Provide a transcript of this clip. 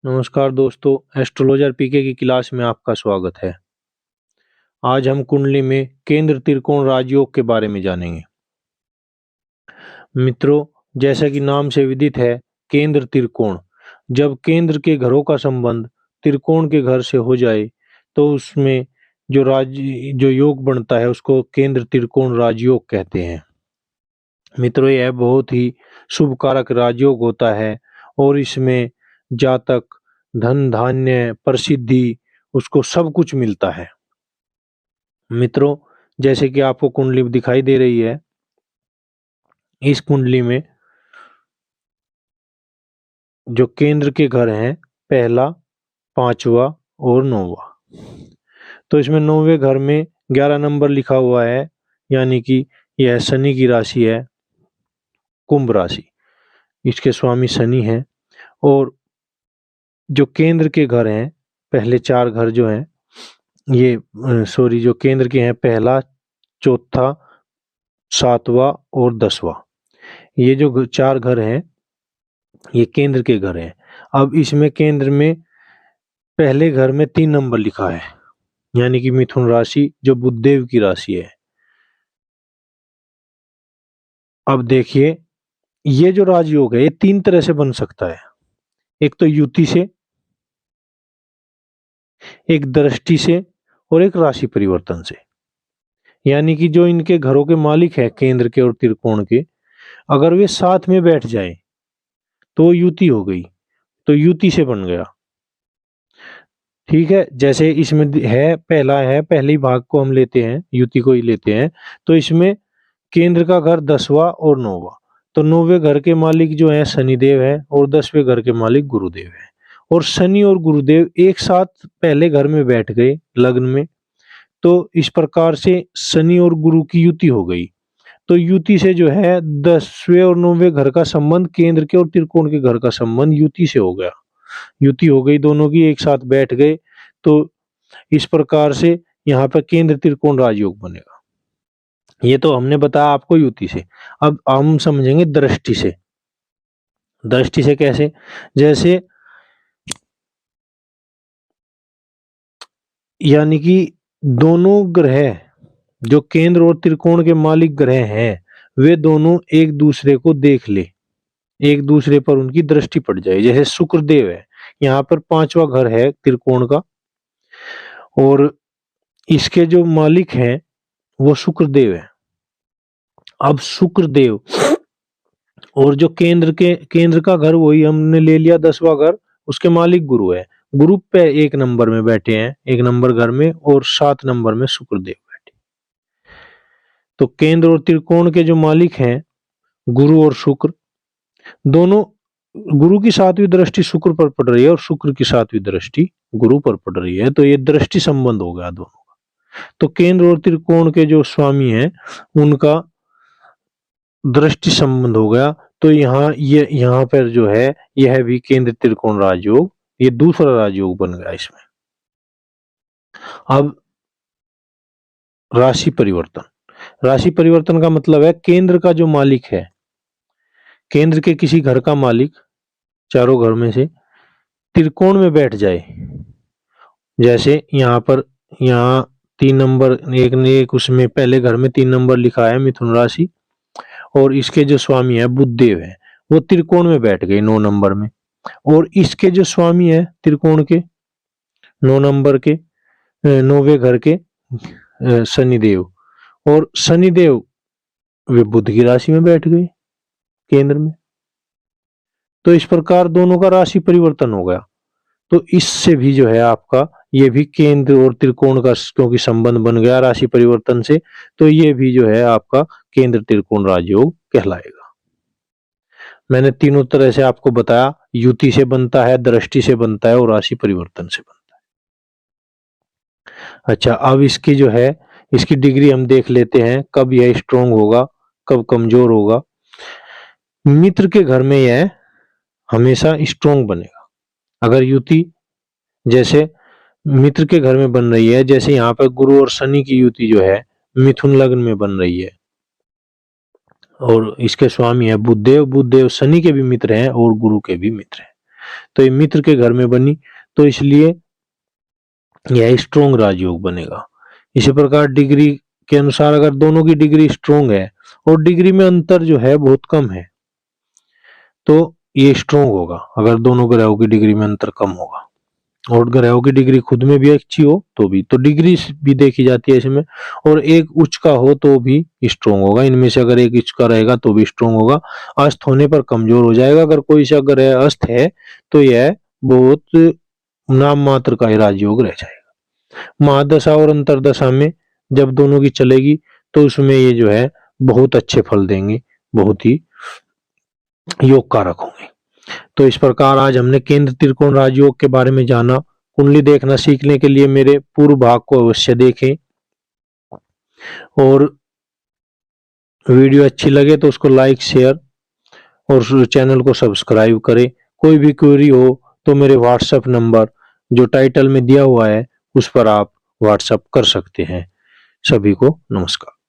नमस्कार दोस्तों, एस्ट्रोलॉजर पीके की क्लास में आपका स्वागत है। आज हम कुंडली में केंद्र त्रिकोण राजयोग के बारे में जानेंगे। मित्रों, जैसा कि नाम से विदित है, केंद्र त्रिकोण, जब केंद्र के घरों का संबंध त्रिकोण के घर से हो जाए तो उसमें जो योग बनता है उसको केंद्र त्रिकोण राजयोग कहते हैं। मित्रों, यह बहुत ही शुभ कारक राजयोग होता है और इसमें जातक धन धान्य प्रसिद्धि उसको सब कुछ मिलता है। मित्रों, जैसे कि आपको कुंडली दिखाई दे रही है, इस कुंडली में जो केंद्र के घर हैं, पहला, पांचवा और नौवा। तो इसमें नौवे घर में 11 नंबर लिखा हुआ है, यानी कि यह शनि की राशि है, कुंभ राशि। इसके स्वामी शनि हैं। और जो केंद्र के घर हैं, पहले 4 घर जो हैं, जो केंद्र के हैं, पहला, चौथा, 7वां और 10वां, ये जो 4 घर हैं ये केंद्र के घर हैं। अब इसमें केंद्र में पहले घर में 3 नंबर लिखा है, यानी कि मिथुन राशि, जो बुधदेव की राशि है। अब देखिए, ये जो राजयोग है ये 3 तरह से बन सकता है। एक तो युति से, एक दृष्टि से और एक राशि परिवर्तन से। यानी कि जो इनके घरों के मालिक है, केंद्र के और त्रिकोण के, अगर वे साथ में बैठ जाए तो युति हो गई, तो युति से बन गया। ठीक है, जैसे इसमें है, पहला है, पहले भाग को हम लेते हैं, युति को ही लेते हैं। तो इसमें केंद्र का घर 10वां और 9वां, तो 9वें घर के मालिक जो है शनिदेव है और 10वें घर के मालिक गुरुदेव है। और शनि और गुरुदेव एक साथ पहले घर में बैठ गए लग्न में, तो इस प्रकार से शनि और गुरु की युति हो गई। तो युति से जो है 10वें और 9वें घर का संबंध, केंद्र के और त्रिकोण के घर का संबंध युति से हो गया। युति हो गई, दोनों की एक साथ बैठ गए, तो इस प्रकार से यहाँ पर केंद्र त्रिकोण राजयोग बनेगा। ये तो हमने बताया आपको युति से। अब हम समझेंगे दृष्टि से। दृष्टि से कैसे? जैसे यानी कि दोनों ग्रह जो केंद्र और त्रिकोण के मालिक ग्रह हैं, वे दोनों एक दूसरे को देख ले, एक दूसरे पर उनकी दृष्टि पड़ जाए। जैसे शुक्रदेव है, यहाँ पर 5वां घर है त्रिकोण का, और इसके जो मालिक हैं वो शुक्रदेव है। अब शुक्रदेव और जो केंद्र का घर, वही हमने ले लिया 10वां घर, उसके मालिक गुरु है। गुरु पे 1 नंबर में बैठे हैं, 1 नंबर घर में, और 7 नंबर में शुक्रदेव बैठे। तो केंद्र और त्रिकोण के जो मालिक हैं, गुरु और शुक्र, दोनों, गुरु की 7वीं दृष्टि शुक्र पर पड़ रही है और शुक्र की 7वीं दृष्टि गुरु पर पड़ रही है, तो ये दृष्टि संबंध हो गया दोनों का। तो केंद्र और त्रिकोण के जो स्वामी हैं उनका दृष्टि संबंध हो गया। तो यहाँ पर जो है, यह भी केंद्र त्रिकोण राजयोग, ये दूसरा राजयोग बन गया इसमें। अब राशि परिवर्तन। राशि परिवर्तन का मतलब है, केंद्र का जो मालिक है, केंद्र के किसी घर का मालिक चारों घर में से त्रिकोण में बैठ जाए। जैसे यहाँ 3 नंबर, एक उसमें पहले घर में 3 नंबर लिखा है, मिथुन राशि, और इसके जो स्वामी है बुधदेव है, वो त्रिकोण में बैठ गए 9 नंबर में। और इसके जो स्वामी है त्रिकोण के 9 नंबर के, 9वें घर के शनिदेव, और शनिदेव वे बुध की राशि में बैठ गए केंद्र में। तो इस प्रकार दोनों का राशि परिवर्तन हो गया। तो इससे भी जो है आपका, ये भी केंद्र और त्रिकोण का क्योंकि संबंध बन गया राशि परिवर्तन से, तो ये भी जो है आपका केंद्र त्रिकोण राजयोग कहलाएगा। मैंने तीनों तरह से आपको बताया, युति से बनता है, दृष्टि से बनता है और राशि परिवर्तन से बनता है। अच्छा, अब इसकी जो है, इसकी डिग्री हम देख लेते हैं, कब यह स्ट्रोंग होगा, कब कमजोर होगा। मित्र के घर में यह हमेशा स्ट्रोंग बनेगा। अगर युति जैसे मित्र के घर में बन रही है, जैसे यहाँ पर गुरु और शनि की युति जो है मिथुन लग्न में बन रही है, और इसके स्वामी है बुधदेव, बुधदेव शनि के भी मित्र हैं और गुरु के भी मित्र हैं, तो ये मित्र के घर में बनी, तो इसलिए यह स्ट्रोंग राजयोग बनेगा। इसी प्रकार डिग्री के अनुसार अगर दोनों की डिग्री स्ट्रोंग है और डिग्री में अंतर जो है बहुत कम है, तो ये स्ट्रोंग होगा। अगर दोनों ग्रहों की डिग्री में अंतर कम होगा और ग्रहों की डिग्री खुद में भी अच्छी हो तो भी, तो डिग्री भी देखी जाती है इसमें। और एक उच्च का हो तो भी स्ट्रोंग होगा। इनमें से अगर एक उच्च का रहेगा तो भी स्ट्रोंग होगा। अस्त होने पर कमजोर हो जाएगा। अगर कोई सा ग्रह अस्त है तो यह बहुत नाम मात्र का ही राजयोग रह जाएगा। महादशा और अंतरदशा में जब दोनों की चलेगी तो उसमें ये जो है बहुत अच्छे फल देंगे, बहुत ही योग कारक होंगे। तो इस प्रकार आज हमने केंद्र त्रिकोण राजयोग के बारे में जाना। कुंडली देखना सीखने के लिए मेरे पूर्व भाग को अवश्य देखें और वीडियो अच्छी लगे तो उसको लाइक शेयर और चैनल को सब्सक्राइब करें। कोई भी क्वेरी हो तो मेरे व्हाट्सएप नंबर जो टाइटल में दिया हुआ है उस पर आप व्हाट्सएप कर सकते हैं। सभी को नमस्कार।